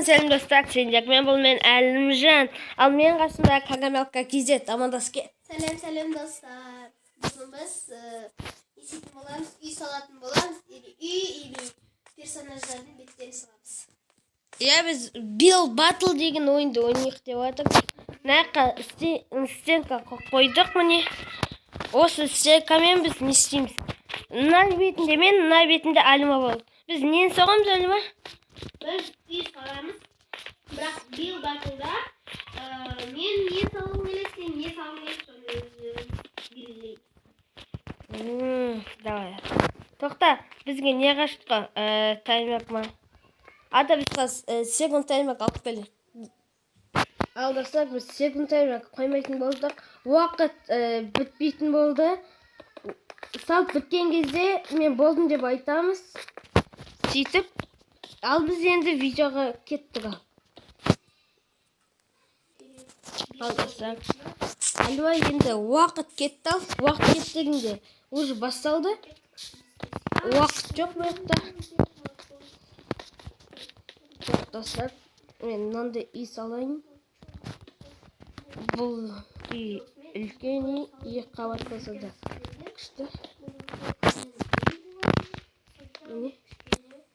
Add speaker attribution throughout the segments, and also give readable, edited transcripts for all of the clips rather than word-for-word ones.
Speaker 1: сәлем достар, мен бұл мен Әлімжан. Ал мен қасымда Кагамелка KZ амандасып кет.
Speaker 2: Сәлем достар. Бүгін біз есетін боламыз, үй салатын боламыз, или персонаждардың беттерін саламыз.
Speaker 1: Біз Bill Battle деген ойынды ойнайық деп жатырмыз. Мына стенка қойдық міне. Осы стенкамен біз не істейміз? Мына бетінде мен, мына бетінде Алима болды. Біз нені соғамыз, Алима?
Speaker 2: Біз үй саламыз. Бірақ Bill Battle'да мен не салғым келеді, сен не салғың келеді, соны белгілейміз.
Speaker 1: Давай. Тоқта, бізге не қашты? Таймер ма? Ада біз секунд таймер алып келдік. Ал достар, біз секунд таймер қоймайтын болдық. Уақыт бітпейтін болды. Салып біткен кезде мен болдым деп айтамыз. Сөйтіп, ал біз енді видеоға кеттік. Ал достар, Алима енді уақыт кетті. Уақыт кеттігінде уже басталды. Уақыт жоқ бұяқта. Достар, мен мынандай үй салайын. Бұл үй үлкен үй, екі қабат болса да күшті. Міне,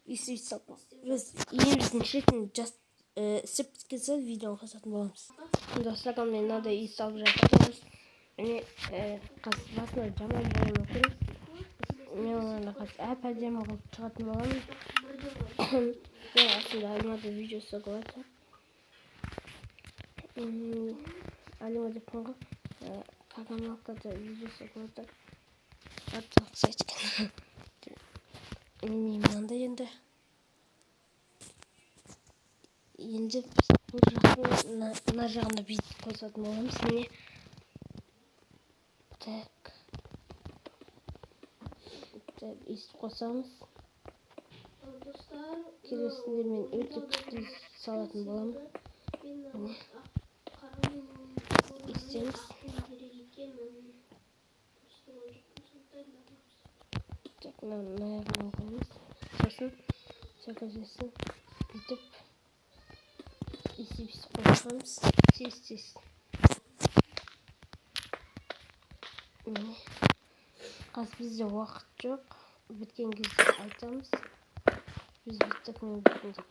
Speaker 1: үй салып. Біз үйіміздің шетін істеп кетсе видеоны қосатын боламыз. Достар, мен мынандай үй салып жатырмыз. Міне, басында жаман болуы мүмкін. Мен оны әп-әдемі қылып шығатын боламын. Мен асында Алимада видеосы болады. Алима деп қойған Кагамелкада видеосы болады. Артық сайткен. Мынандай енді. Енді бұл жақтың мына жағында бейт қосатын боламыз. Міне. Так. Естіп қосамыз. Келесінде мен өте күшті салатын боламын. Міне. Естеміз. Так, мына қоймыз. Сосын, сөкізесін бүйтіп естеп қойғанымыз. Сес. Міне. Қаз бізде уақыт жоқ. Біткен кезде айтамыз. Біз біттік мен біттім деп.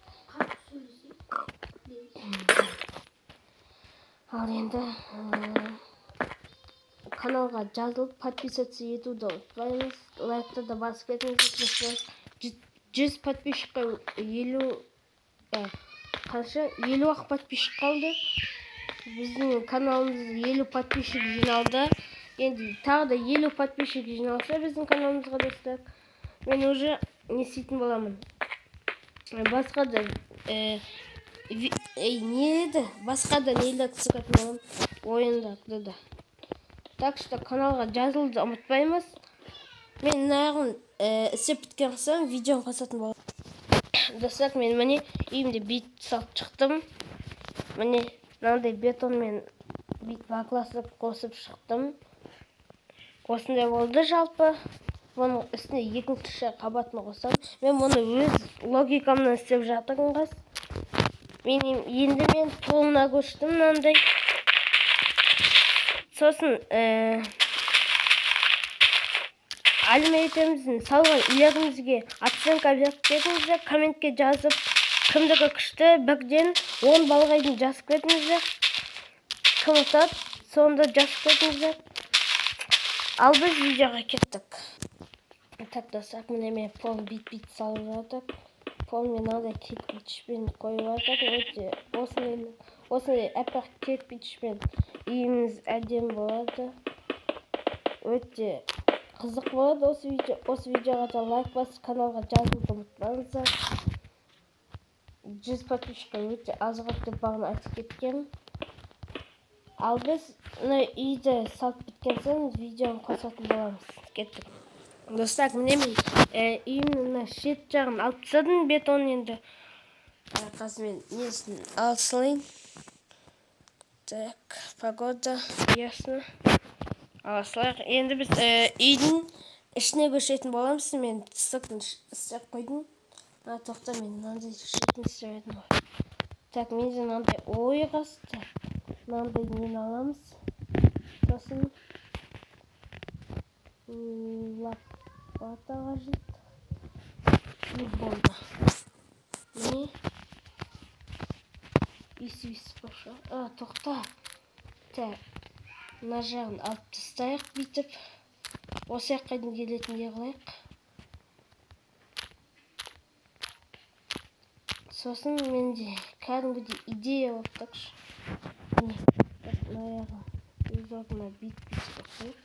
Speaker 1: Ал енді каналға жазылып, подписаться етуді ұмытпаймыз. Лайктарды басып кетіңіздер. 100 подписчикқа 50-ақ подписчик қалды. Біздің каналымыз 50 подписчик жиналды. Енді тағы да 50 подписчик жиналса біздің каналымызға достар, мен уже не істейтін боламын. Басқа да нелі түсіретін боламын. Ойындарды да. Так что каналға жазылуды ұмытпаймыз. Мен нағын істеп біткен қысам видеоны қосатын боламын. Достар, мен міне үйімде бит салып шықтым. Міне мынандай бетонмен бит бакласып қосып шықтым. Осындай болды жалпы. Оның үстіне екінші қабатын қосам. Мен мұны өз логикамнан істеп жатырмын қас. Енді мен толына көштім мынандай. Сосын Алима етеміздің салған үйлеріңізге оценка беріп кетіңіздер. Комментке жазып, кімдігі күшті бірден 10 балғайдың жазып кетіңіздер. Кім ұтады, сонда жазып кетіңіздер. Ал біз видеоға кеттік. Так, достар, міне мен пол бит салып жатыр. Пол мен мынандай кирпичпен қойып жатыр. Осындай әппақ кирпичпен үйіміз әдемі болады. Өте қызық болады осы видеоға да лайк басып, каналға жазылуды ұмытпаңыздар. 100 подписчикқа өте азырақ деп бағын айтып кеткен. Ал біз үйді салып біткен соң видеоны қосатын боламыз. Кеттік. Достар, міне мен үйімнің шет жағын алып тастадым бетон енді. Қазір мен несін алсылайын. Так, погода ясно. Алсылайық. Енді біз үйдің ішіне көшетін боламыз. Мен сыртын істеп қойдым. Тоқта, мен мынандай шетін істеп едім ғой. Так, менде мынандай ой қасты. Мынандай нені аламыз. Сосын лопата қажет. И болды. Міне. Үй-сүйісіп қойшы. Тоқта. Так, мына жағын алып тастайық бүйтіп. Осы жаққа дейін келетіндей қылайық. Сосын менде кәдімгідей идея болып тақшы. Міне, мына жағын өз орнына бүйтіп қойып.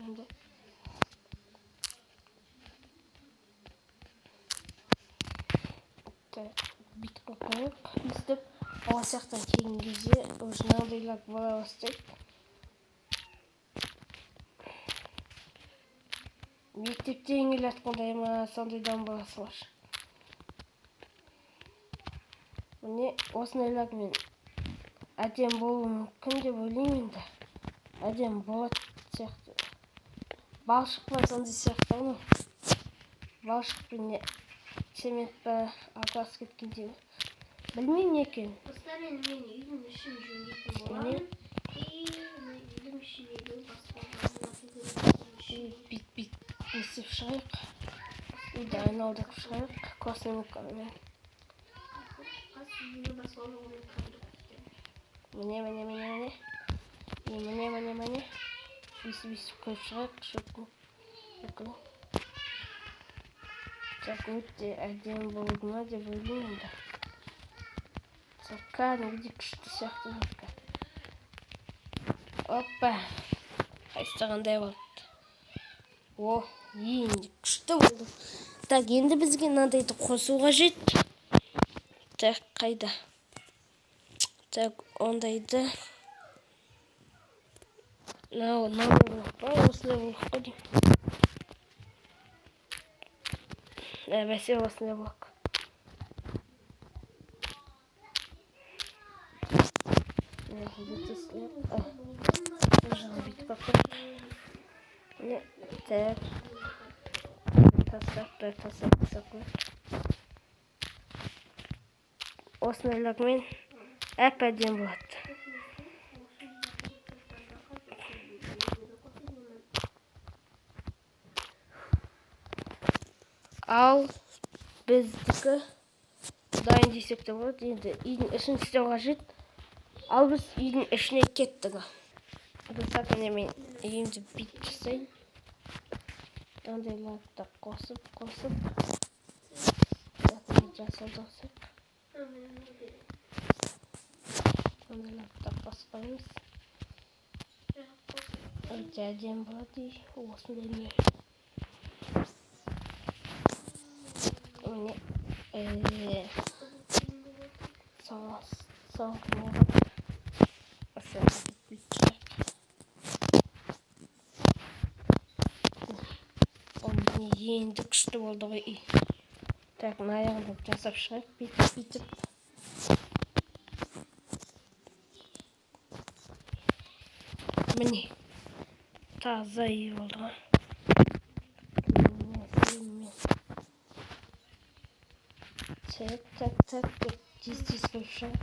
Speaker 1: Енді бүйтіп қойып, өстіп осы жақтан келген кезде уже мынандайлар бола бастайды. Мектептен келатқандай ма, сондайдан боласың. Міне осындайлармен әдемі болуы мүмкін деп ойлаймын енді. Әдемі болады сияқты. Балшық па сондай сияқты ма? Балшық пен цемент па араласып кеткендей ме? Білмеймін не екен.
Speaker 2: Осылармен мен үйдің ішін жөндейтін боламын. Үйдің ішіндегі басқа
Speaker 1: Бит несіп шығайық. Үйді айналдырып шығайық. Космикамен. Міне. Өйсіп қойып шығайық. Шөптің. Так, өте әдемі болды ма деп ойлаймын да. Кәдімгідей күшті сияқты жетті. Оппа. Қайыстағандай болды. Енді күшті болды. Так, енді бізге мынандайды қосу қажет. Так, қайда? Так, ондайды. Осылай болып қойдым. Бәсе осылай болып. Так. Тасап. Осындайлармен әп-әдемі болады. Ал біздікі дайын десек те болады. Енді үйдің ішін істеу қажет. Ал біз үйдің ішіне кеттік. Достар, міне мен үйімді бүйтіп жасайын. Андайларды қосып. Жасалдырсақ. Андайларды қосып қоймыз. Өте әдемі болады. Осындай не. Міне соңғы не бар. Енді күшті болды ғой үй. Так, мына аяғында жасап шығайық, бүйтіп. Міне, таза үй болды ғой. Так, тез қойып шығайық.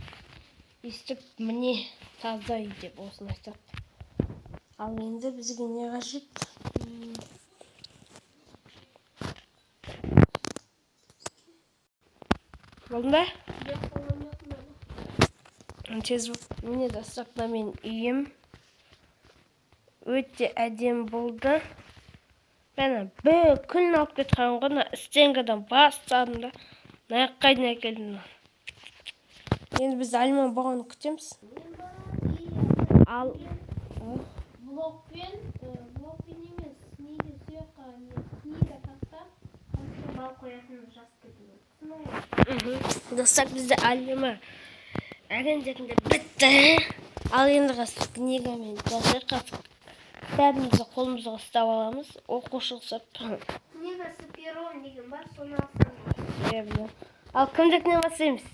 Speaker 1: Өстіп, міне, таза үй деп осыны айтады. Ал енді бізге не қажет? Болды ма? Тез болып. Міне достар, мен үйім өте әдемі болды. Мен бүкіл алып кеткен ғой, стенгадан бастадым да. Қайдан әкелдім. Енді біз Альман болғанды күтеміз. Ал блокпен емес, неге сүйеққа книга тастап, бал қоятын жас кетеді. Достар, бізді Альман әгендерінде бітті. Ал енді қасы книгамен жасайық. Бәрімізді қолымызға ұстап аламыз. Оқушы ұқсап.
Speaker 2: Книгасы пером деген бар, соны алсаңыз.
Speaker 1: Ал кімдікіне басаймыз?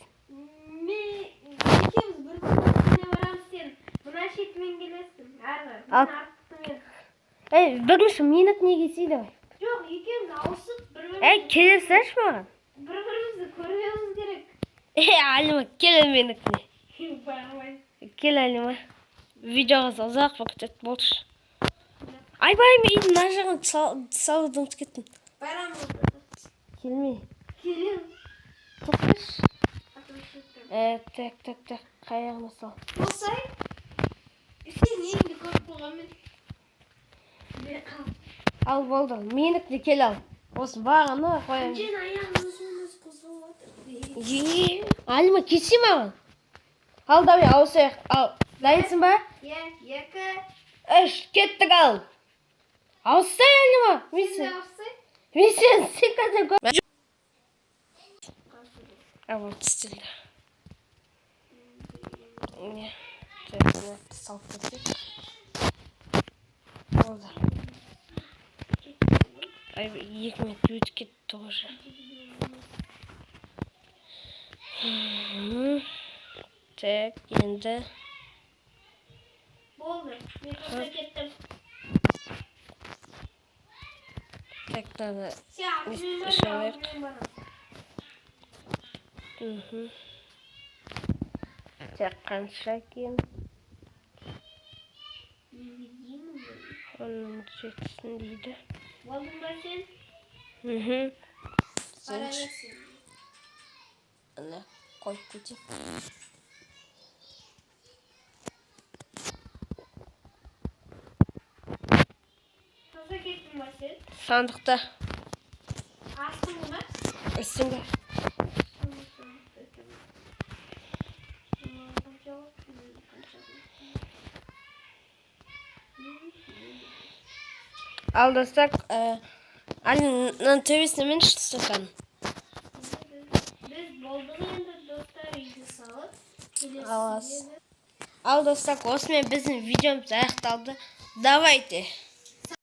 Speaker 2: Екеуміз бір күніне барамыз, сен мына шетімен келесің.
Speaker 1: Бірінші менік неге сейді ғой?
Speaker 2: Жоқ, екеуміз ауысып бір-бірімізді
Speaker 1: келесінші маған?
Speaker 2: бір-бірімізді көрмеуіміз керек.
Speaker 1: Алима, кел менікіне. Кел, Алима. Видеоға ұзақ уақыт болшы. Айбай, мен мына жағын салуды ұмытып кеттім.
Speaker 2: Барам болды.
Speaker 1: Келмей.
Speaker 2: Келем.
Speaker 1: Тоқташ. Так. Қаяғына сал.
Speaker 2: Болсай. Сен енді көріп болғанмен.
Speaker 1: Ал болды. Менікіне кел ал. Осы бағаны қоямын.
Speaker 2: Сен аяғын өзіміз қозғалып отыр.
Speaker 1: Алима, кесе маған. Ал, давай, ауысайық. Ал, дайынсың ба?
Speaker 2: Екі.
Speaker 1: Үш, кеттік ал. Ауыстай, Алима. Мен сен қазір көп. Вот, стилді. Не, салып кетейік. Болды. Ай, 2 минут өтіп кетті тоже. Так, енді.
Speaker 2: Болды. Мен қоса кеттім.
Speaker 1: Так, надо.
Speaker 2: Все,
Speaker 1: Человек. Так, қанша екен? Оның жетсін дейді.
Speaker 2: Болдың ба сен?
Speaker 1: Сен ана қойып кетейін.
Speaker 2: Қоса кеттің ба сен?
Speaker 1: Сандықта.
Speaker 2: Астың ба?
Speaker 1: Үстіңгі. Ал достар, Алинаның төбесіне мен шыққан.
Speaker 2: Біз болдық енді достар үйді салып.
Speaker 1: Ал достар, осымен біздің видеомыз аяқталды. Давайте.